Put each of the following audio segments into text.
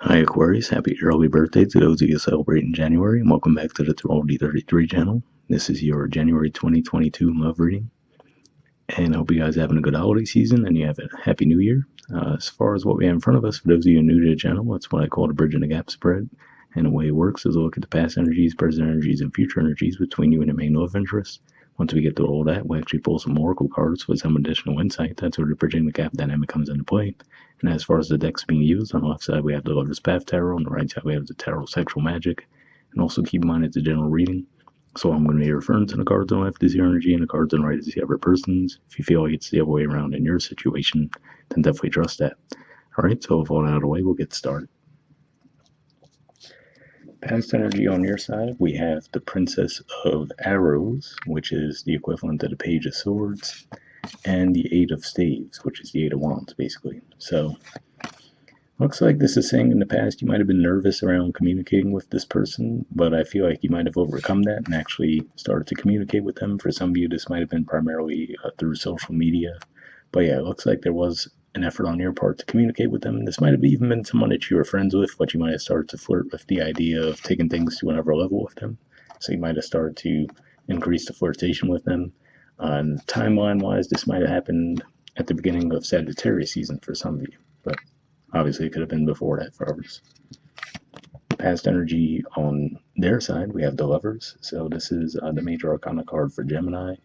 Hi Aquarius, happy early birthday to those of you celebrating January, and welcome back to the Astrology 33 channel. This is your January 2022 love reading, and I hope you guys are having a good holiday season and you have a happy new year. As far as what we have in front of us, for those of you new to the channel, that's what I call the bridge and the gap spread. And the way it works is a look at the past energies, present energies, and future energies between you and your main love interest. Once we get through all that, we actually pull some oracle cards with some additional insight. That's where the bridging the gap dynamic comes into play. And as far as the decks being used, on the left side we have the Lover's Path Tarot, on the right side we have the Tarot Sexual Magic. And also keep in mind it's a general reading, so I'm going to be referring to the cards on the left as your energy and the cards on the right as the other person's. If you feel like it's the other way around in your situation, then definitely trust that. Alright, so with all that out of the way, we'll get started. Past energy on your side, we have the Princess of Arrows, which is the equivalent to the Page of Swords, and the Eight of Staves, which is the Eight of Wands, basically. So, looks like this is saying in the past you might have been nervous around communicating with this person, but I feel like you might have overcome that and actually started to communicate with them. For some of you, this might have been primarily through social media. But yeah, it looks like there was an effort on your part to communicate with them. This might have even been someone that you were friends with, but you might have started to flirt with the idea of taking things to another level with them. So you might have started to increase the flirtation with them. And timeline-wise, this might have happened at the beginning of Sagittarius season for some of you, but obviously it could have been before that for others. Past energy on their side, we have the Lovers. So this is the major arcana card for Gemini.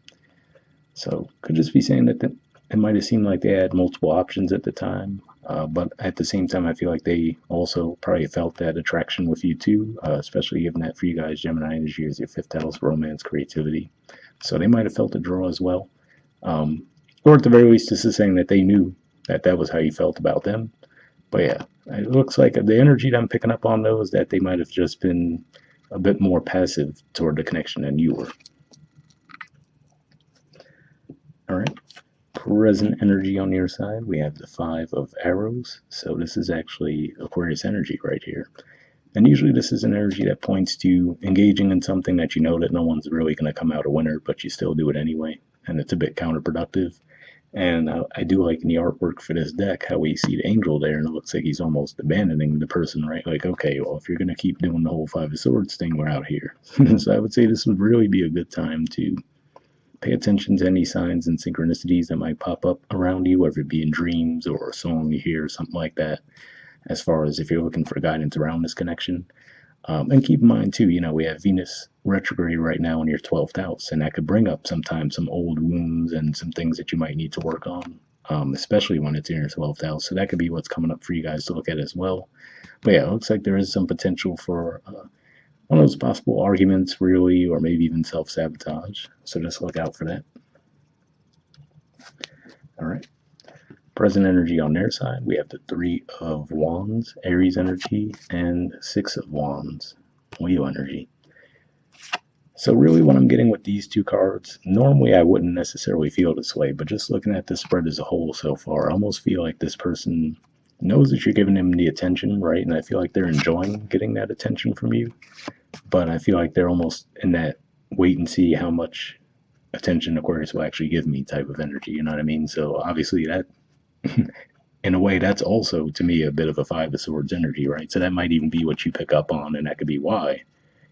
So could just be saying that it might have seemed like they had multiple options at the time, but at the same time, I feel like they also probably felt that attraction with you too, especially given that for you guys, Gemini energy is your fifth house, romance, creativity. So they might have felt a draw as well. Or at the very least, this is saying that they knew that that was how you felt about them. But yeah, it looks like the energy that I'm picking up on though is that they might have just been a bit more passive toward the connection than you were. All right. Present energy on your side, we have the Five of Arrows. So this is actually Aquarius energy right here. And usually this is an energy that points to engaging in something that you know that no one's really going to come out a winner, but you still do it anyway. And it's a bit counterproductive. And I do like in the artwork for this deck how we see the angel there, and it looks like he's almost abandoning the person, right? Like, okay, well, if you're going to keep doing the whole Five of Swords thing, we're out here. So I would say this would really be a good time to pay attention to any signs and synchronicities that might pop up around you, whether it be in dreams or a song you hear, or something like that, as far as if you're looking for guidance around this connection. And keep in mind, too, we have Venus retrograde right now in your 12th house, and that could bring up sometimes some old wounds and some things that you might need to work on, especially when it's in your 12th house. So that could be what's coming up for you guys to look at as well. But yeah, it looks like there is some potential for one of those possible arguments, really, or maybe even self-sabotage. So just look out for that. All right. Present energy on their side, we have the Three of Wands, Aries energy, and Six of Wands, Leo energy. So really what I'm getting with these two cards, normally I wouldn't necessarily feel this way, but just looking at the spread as a whole so far, I almost feel like this person knows that you're giving them the attention, right? And I feel like they're enjoying getting that attention from you. But I feel like they're almost in that wait and see how much attention Aquarius will actually give me type of energy, you know what I mean? So obviously that, in a way, that's also to me a bit of a Five of Swords energy, right? So that might even be what you pick up on, and that could be why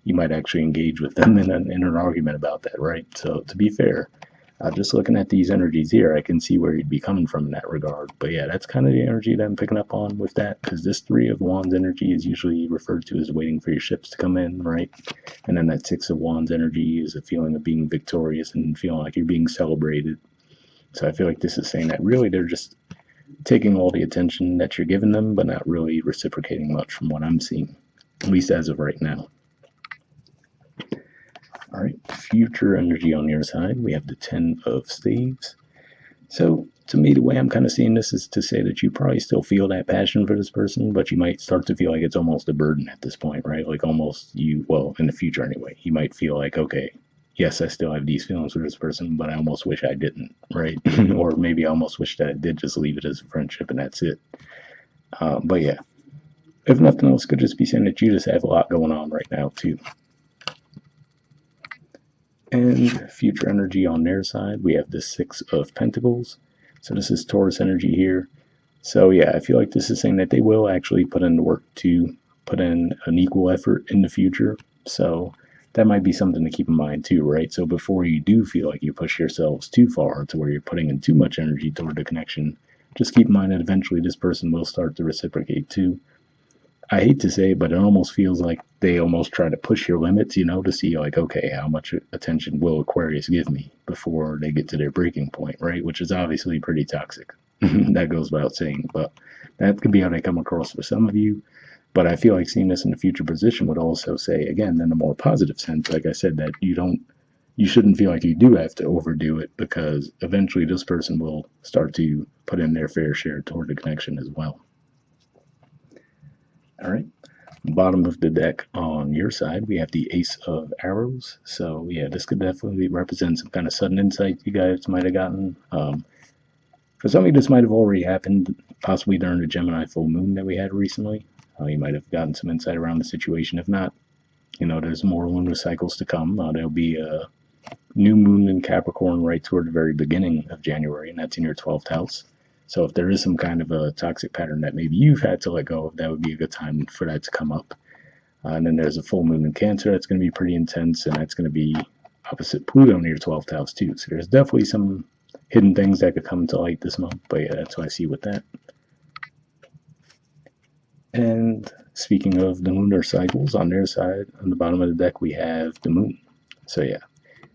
you might actually engage with them in an argument about that, right? So to be fair, just looking at these energies here, I can see where you'd be coming from in that regard. But yeah, that's kind of the energy that I'm picking up on with that, because this Three of Wands energy is usually referred to as waiting for your ships to come in, right? And then that Six of Wands energy is a feeling of being victorious and feeling like you're being celebrated. So I feel like this is saying that really they're just taking all the attention that you're giving them, but not really reciprocating much from what I'm seeing, at least as of right now. All right, future energy on your side, we have the Ten of Staves. So to me, the way I'm kind of seeing this is to say that you probably still feel that passion for this person, but you might start to feel like it's almost a burden at this point, right? Like almost well, in the future anyway, you might feel like, okay, yes, I still have these feelings for this person, but I almost wish I didn't, right? Or maybe I almost wish that I did just leave it as a friendship and that's it. But yeah, if nothing else, could just be saying that you just have a lot going on right now too. And future energy on their side, we have the Six of Pentacles. So this is Taurus energy here. So yeah, I feel like this is saying that they will actually put in the work to put in an equal effort in the future. So that might be something to keep in mind too, right? So before you do feel like you push yourselves too far to where you're putting in too much energy toward the connection, just keep in mind that eventually this person will start to reciprocate too. I hate to say it, but it almost feels like they almost try to push your limits, to see like, okay, how much attention will Aquarius give me before they get to their breaking point, right? Which is obviously pretty toxic. That goes without saying, but that could be how they come across for some of you. But I feel like seeing this in a future position would also say, again, in a more positive sense, like I said, that you shouldn't feel like you do have to overdo it because eventually this person will start to put in their fair share toward the connection as well. All right. Bottom of the deck on your side, we have the Ace of Arrows. So, yeah, this could definitely represent some kind of sudden insight you guys might have gotten. For some of you, this might have already happened, possibly during the Gemini full moon that we had recently. You might have gotten some insight around the situation. If not, there's more lunar cycles to come. There'll be a new moon in Capricorn right toward the very beginning of January, and that's in your 12th house. So if there is some kind of a toxic pattern that maybe you've had to let go of, that would be a good time for that to come up. And then there's a full moon in Cancer that's going to be pretty intense, and that's going to be opposite Pluto in your 12th house, too. So there's definitely some hidden things that could come to light this month, but yeah, that's what I see with that. And speaking of the lunar cycles, on their side, on the bottom of the deck, we have the moon. So yeah,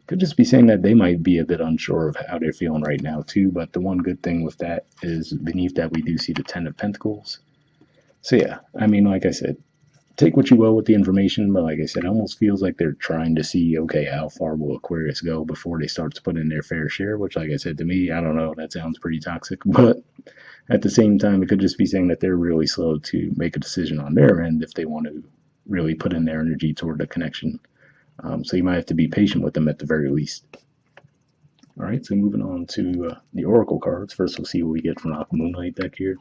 could just be saying that they might be a bit unsure of how they're feeling right now, too. But the one good thing with that is beneath that, we do see the Ten of Pentacles. So yeah, I mean, like I said, take what you will with the information, but like I said, it almost feels like they're trying to see, okay, how far will Aquarius go before they start to put in their fair share, which, like I said, to me, I don't know, that sounds pretty toxic, but at the same time, it could just be saying that they're really slow to make a decision on their end if they want to really put in their energy toward the connection. So you might have to be patient with them at the very least. All right, so moving on to the Oracle cards. First, we'll see what we get from the Moonlight deck here.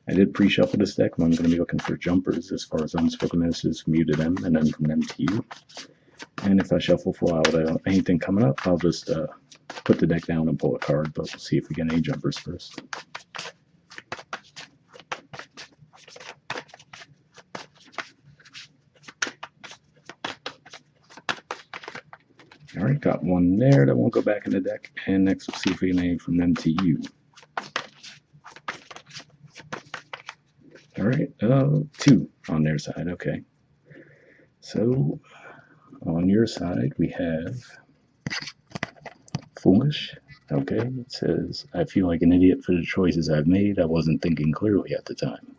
I did pre-shuffle this deck, but I'm going to be looking for jumpers as far as unspoken messages from you to them, and then from them to you. And if I shuffle for a while without anything coming up, I'll just put the deck down and pull a card, but we'll see if we get any jumpers first. All right, got one there that won't go back in the deck, and next we'll see if we get any from them to you. All right, two on their side, okay. So on your side, we have Foolish. Okay, it says, I feel like an idiot for the choices I've made. I wasn't thinking clearly at the time.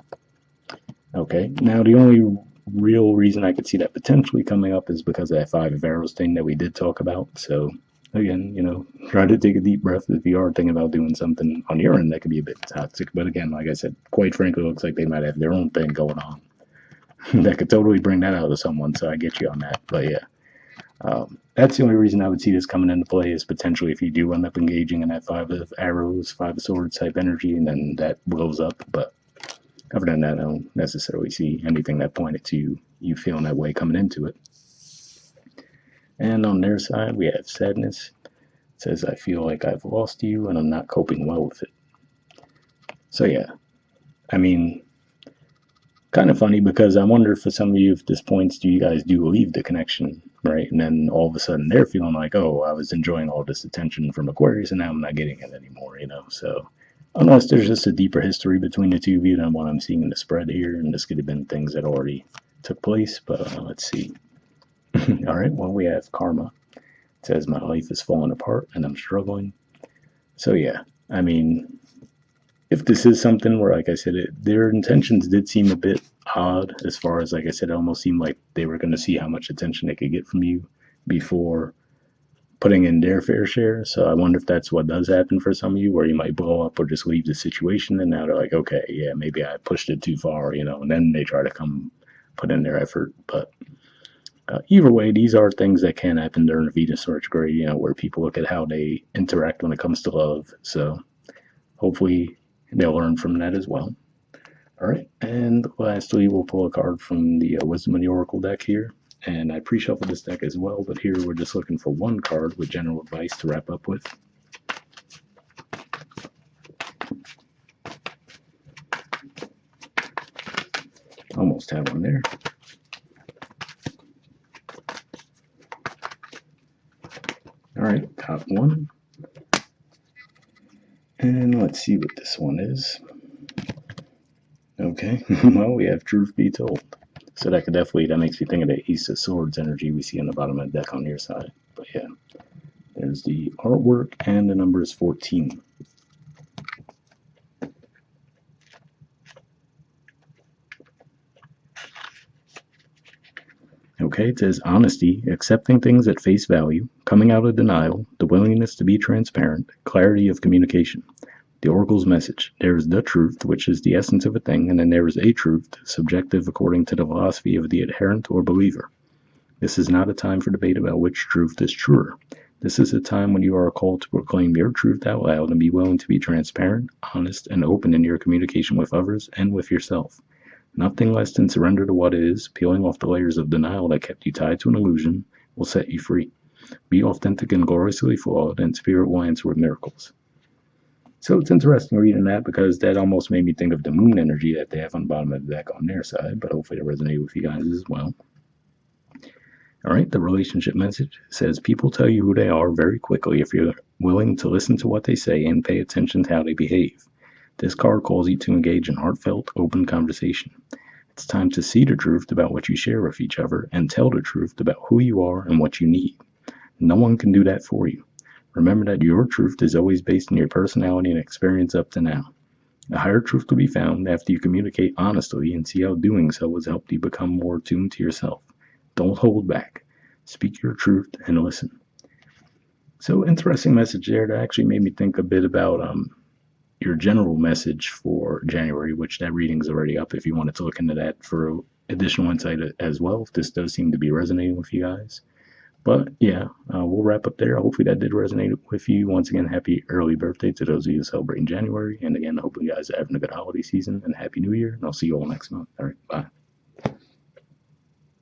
Okay, now the only real reason I could see that potentially coming up is because of that Five of Arrows thing that we did talk about. So, again, try to take a deep breath if you are thinking about doing something on your end that could be a bit toxic. But again, like I said, quite frankly, it looks like they might have their own thing going on that could totally bring that out of someone. So I get you on that. But yeah. That's the only reason I would see this coming into play is potentially if you do end up engaging in that Five of Arrows, Five of Swords type energy, and then that blows up. But other than that, I don't necessarily see anything that pointed to you feeling that way coming into it. And on their side, we have Sadness. It says, I feel like I've lost you and I'm not coping well with it. So yeah, I mean, kind of funny because I wonder for some of you if this points to you guys do leave the connection, right? And then all of a sudden they're feeling like, oh, I was enjoying all this attention from Aquarius and now I'm not getting it anymore, So unless there's just a deeper history between the two of you than what I'm seeing in the spread here, and this could have been things that already took place, but let's see. All right, well, we have Karma. It says, my life is falling apart and I'm struggling. So yeah, I mean, if this is something where, like I said, their intentions did seem a bit odd as far as, like I said, it almost seemed like they were going to see how much attention they could get from you before putting in their fair share. So I wonder if that's what does happen for some of you, where you might blow up or just leave the situation, and now they're like, okay, yeah, maybe I pushed it too far, and then they try to come put in their effort. But either way, these are things that can happen during a Venus retrograde, where people look at how they interact when it comes to love. So hopefully they'll learn from that as well. All right, and lastly, we'll pull a card from the Wisdom of the Oracle deck here. And I pre-shuffled this deck as well, but here we're just looking for one card with general advice to wrap up with. Almost have one there. All right, top one. And let's see what this one is. Okay, well, we have Truth Be Told. So that makes me think of the Ace of Swords energy we see on the bottom of the deck on your side. But yeah, there's the artwork, and the number is 14. Okay, it says honesty, accepting things at face value, coming out of denial, the willingness to be transparent, clarity of communication. The Oracle's message. There is the truth, which is the essence of a thing, and then there is a truth, subjective according to the philosophy of the adherent or believer. This is not a time for debate about which truth is truer. This is a time when you are called to proclaim your truth out loud and be willing to be transparent, honest, and open in your communication with others and with yourself. Nothing less than surrender to what is, peeling off the layers of denial that kept you tied to an illusion, will set you free. Be authentic and gloriously flawed, and spirit will answer with miracles. So it's interesting reading that because that almost made me think of the moon energy that they have on the bottom of the deck on their side, but hopefully it resonated with you guys as well. All right, the relationship message says people tell you who they are very quickly if you're willing to listen to what they say and pay attention to how they behave. This card calls you to engage in heartfelt, open conversation. It's time to see the truth about what you share with each other and tell the truth about who you are and what you need. No one can do that for you. Remember that your truth is always based on your personality and experience up to now. A higher truth will be found after you communicate honestly and see how doing so has helped you become more attuned to yourself. Don't hold back. Speak your truth and listen. So interesting message there that actually made me think a bit about your general message for January, which that reading is already up if you wanted to look into that for additional insight as well. This does seem to be resonating with you guys. But yeah, we'll wrap up there. Hopefully that did resonate with you. Once again, happy early birthday to those of you celebrating January. And again, I hope you guys are having a good holiday season and happy new year. And I'll see you all next month. All right, bye.